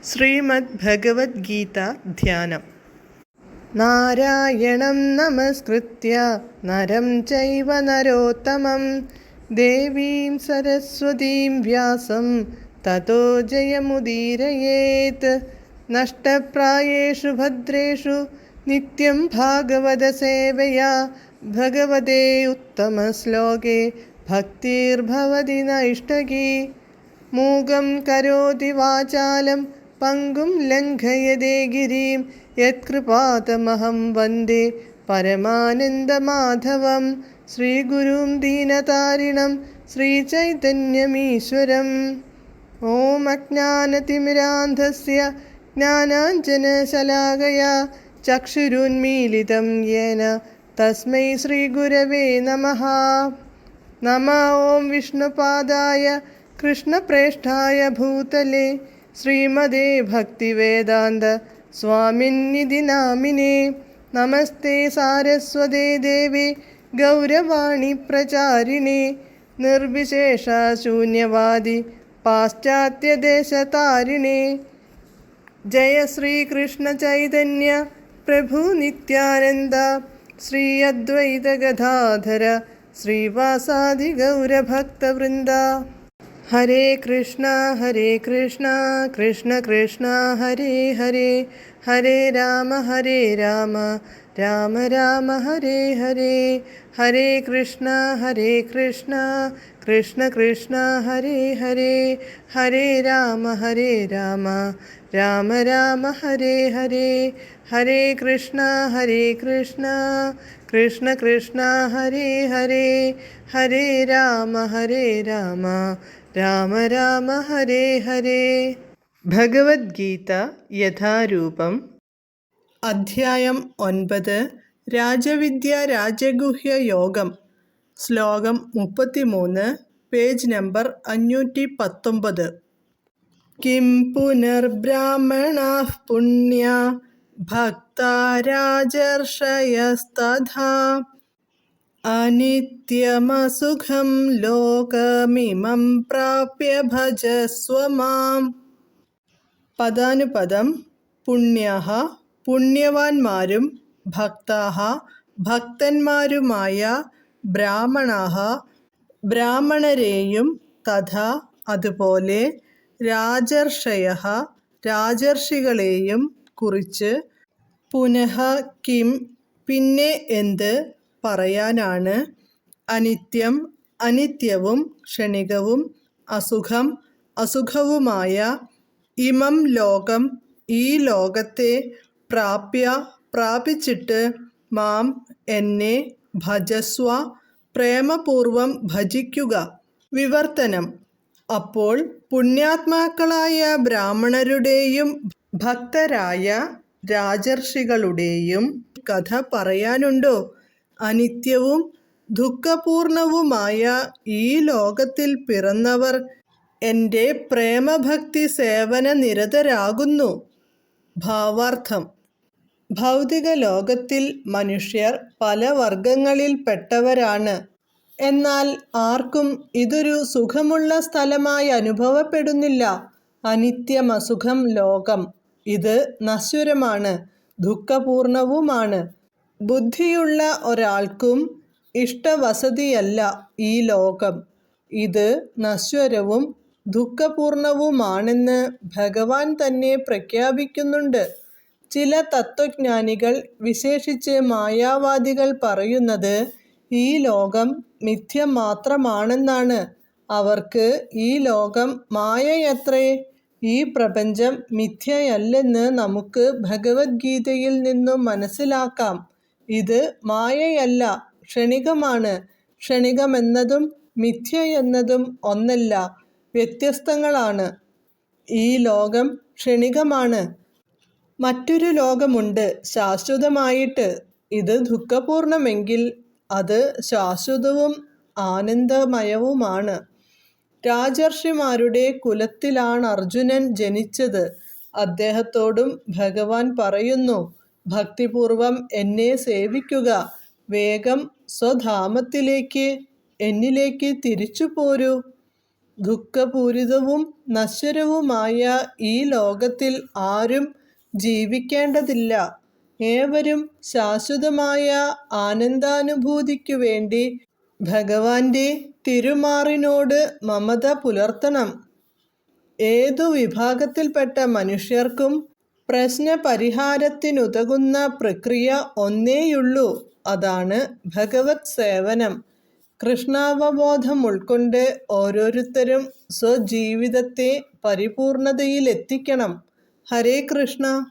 ശ്രീമദ് ഭഗവത്ഗീത ധ്യാനം. നാരായണം നമസ്കൃത്യ നരം ചൈവ നരോത്തമം ദേവീം സരസ്വതീം വ്യാസം തതോ ജയമുദീരയേത്. നഷ്ടപ്രായേഷു ഭദ്രേഷു നിത്യം ഭാഗവത സേവയാ ഭഗവതേ ഉത്തമശ്ലോകേ ഭക്തിർഭവതി നൈഷ്ടകീ. മൂകം കരോതി വാചാലം പങ്കും ലംഘയതേ ഗിരിം യത്കൃപാതമഹം വന്ദേ പരമാനന്ദമാധവം. ശ്രീഗുരും ദീനതാരിണം ശ്രീചൈതന്യമീശ്വരം. ഓം അജ്ഞാനതിമിരാന്ധസ്യ ജ്ഞാനാഞ്ജനശലാകയാ ചക്ഷുരുന്മീലിതം യേന തസ്മൈ ശ്രീഗുരവേ നമഃ. നമഃ ഓം വിഷ്ണുപാദായ കൃഷ്ണപ്രേഷ്ഠായ ഭൂതലേ ശ്രീമദേ ഭക്തിവേദാന്ത സ്വാമിന്നിധി നാമിനേ. നമസ്തേ സാരസ്വതേ ദേവേ ഗൗരവാണി പ്രചാരിണേ നിർവിശേഷ ശൂന്യവാദി പാശ്ചാത്യദേശതാരിണേ. ജയ ശ്രീകൃഷ്ണ ചൈതന്യ പ്രഭു നിത്യാനന്ദ ശ്രീ അദ്വൈത ഗദാധര ശ്രീവാസാദി ഗൗരഭക്തവൃന്ദ. ഹരേ കൃഷ്ണ കൃഷ്ണ കൃഷ്ണ ഹരേ ഹരേ, ഹരേ രാമ രാമ രാമ ഹരേ ഹരേ. ഹരേ കൃഷ്ണ കൃഷ്ണ കൃഷ്ണ ഹരേ ഹരേ, ഹരേ രാമ രാമ രാമ ഹരേ ഹരേ. ഹരേ കൃഷ്ണ കൃഷ്ണ ഹരേ ഹരേ, ഹരേ രാമ രാമ രാമ ഹരേ ഹരേ. ഭഗവത്ഗീത യഥാരൂപം. അധ്യായം 9. രാജവിദ്യ രാജഗുഹ്യ യോഗം. ശ്ലോകം 33, പേജ് നമ്പർ 519. കിം പുനർബ്രാഹ്മണാഃ പുണ്യാ ഭക്താ രാജർഷയസ്തഥാ അനിത്യമസുഖം ലോകമിമം പ്രാപ്യ ഭജസ്വ മാം. പദാനുപദം. പുണ്യാഃ പുണ്യവാന്മാരും, ഭക്താഃ ഭക്തന്മാരുമായ, ബ്രാഹ്മണാഃ ബ്രാഹ്മണരെയും, തഥാ അതുപോലെ, രാജർഷയഃ രാജർഷികളെയും കുറിച്ച്, പുനഃ കിം പിന്നെ എന്ത് പറയാനാണ്, അനിത്യം അനിത്യവും ക്ഷണികവും, അസുഖം അസുഖവുമായ, ഇമം ലോകം ഈ ലോകത്തെ, പ്രാപ്യ പ്രാപിച്ചിട്ട്, മാം എന്നെ, ഭജസ്വ പ്രേമപൂർവം ഭജിക്കുക. വിവർത്തനം. അപ്പോൾ പുണ്യാത്മാക്കളായ ബ്രാഹ്മണരുടെയും ഭക്തരായ രാജർഷികളുടെയും കഥ പറയാനുണ്ടോ? അനിത്യവും ദുഃഖപൂർണവുമായ ഈ ലോകത്തിൽ പിറന്നവർ എൻ്റെ പ്രേമഭക്തി സേവന നിരതരാകുന്നു. ഭാവാർത്ഥം. ഭൗതിക ലോകത്തിൽ മനുഷ്യർ പല വർഗങ്ങളിൽപ്പെട്ടവരാണ്. എന്നാൽ ആർക്കും ഇതൊരു സുഖമുള്ള സ്ഥലമായി അനുഭവപ്പെടുന്നില്ല. അനിത്യമസുഖം ലോകം. ഇത് നശ്വരമാണ്, ദുഃഖപൂർണവുമാണ്. ബുദ്ധിയുള്ള ഒരാൾക്കും ഇഷ്ടവസതിയല്ല ഈ ലോകം. ഇത് നശ്വരവും ദുഃഖപൂർണവുമാണെന്ന് ഭഗവാൻ തന്നെ പ്രഖ്യാപിക്കുന്നുണ്ട്. ചില തത്വജ്ഞാനികൾ, വിശേഷിച്ച് മായാവാദികൾ പറയുന്നത് ഈ ലോകം മിഥ്യ മാത്രമാണെന്നാണ്. അവർക്ക് ഈ ലോകം മായയത്രേ. ഈ പ്രപഞ്ചം മിഥ്യയല്ലെന്ന് നമുക്ക് ഭഗവത്ഗീതയിൽ നിന്നും മനസ്സിലാക്കാം. ഇത് മായയല്ല, ക്ഷണികമാണ്. ക്ഷണികമെന്നതും മിഥ്യയെന്നതും ഒന്നല്ല, വ്യത്യസ്തങ്ങളാണ്. ഈ ലോകം ക്ഷണികമാണ്. മറ്റൊരു ലോകമുണ്ട് ശാശ്വതമായിട്ട്. ഇത് ദുഃഖപൂർണമെങ്കിൽ അത് ശാശ്വതവും ആനന്ദമയവുമാണ്. രാജർഷിമാരുടെ കുലത്തിലാണ് അർജുനൻ ജനിച്ചത്. അദ്ദേഹത്തോടും ഭഗവാൻ പറയുന്നു, ഭക്തിപൂർവം എന്നെ സേവിക്കുക. വേഗം സ്വധാമത്തിലേക്ക്, എന്നിലേക്ക് തിരിച്ചു പോരൂ. ദുഃഖപൂരിതവും നശ്വരവുമായ ഈ ലോകത്തിൽ ആരും ജീവിക്കേണ്ടതില്ല. ഏവരും ശാശ്വതമായ ആനന്ദാനുഭൂതിക്കു വേണ്ടി ഭഗവാന്റെ തിരുമാറിനോട് മമത പുലർത്തണം. ഏതു വിഭാഗത്തിൽപ്പെട്ട മനുഷ്യർക്കും പ്രശ്നപരിഹാരത്തിനുതകുന്ന പ്രക്രിയ ഒന്നേയുള്ളൂ, അതാണ് ഭഗവത് സേവനം. കൃഷ്ണാവബോധം ഉൾക്കൊണ്ട് ഓരോരുത്തരും സ്വജീവിതത്തെ പരിപൂർണതയിലെത്തിക്കണം. ഹരേ കൃഷ്ണ.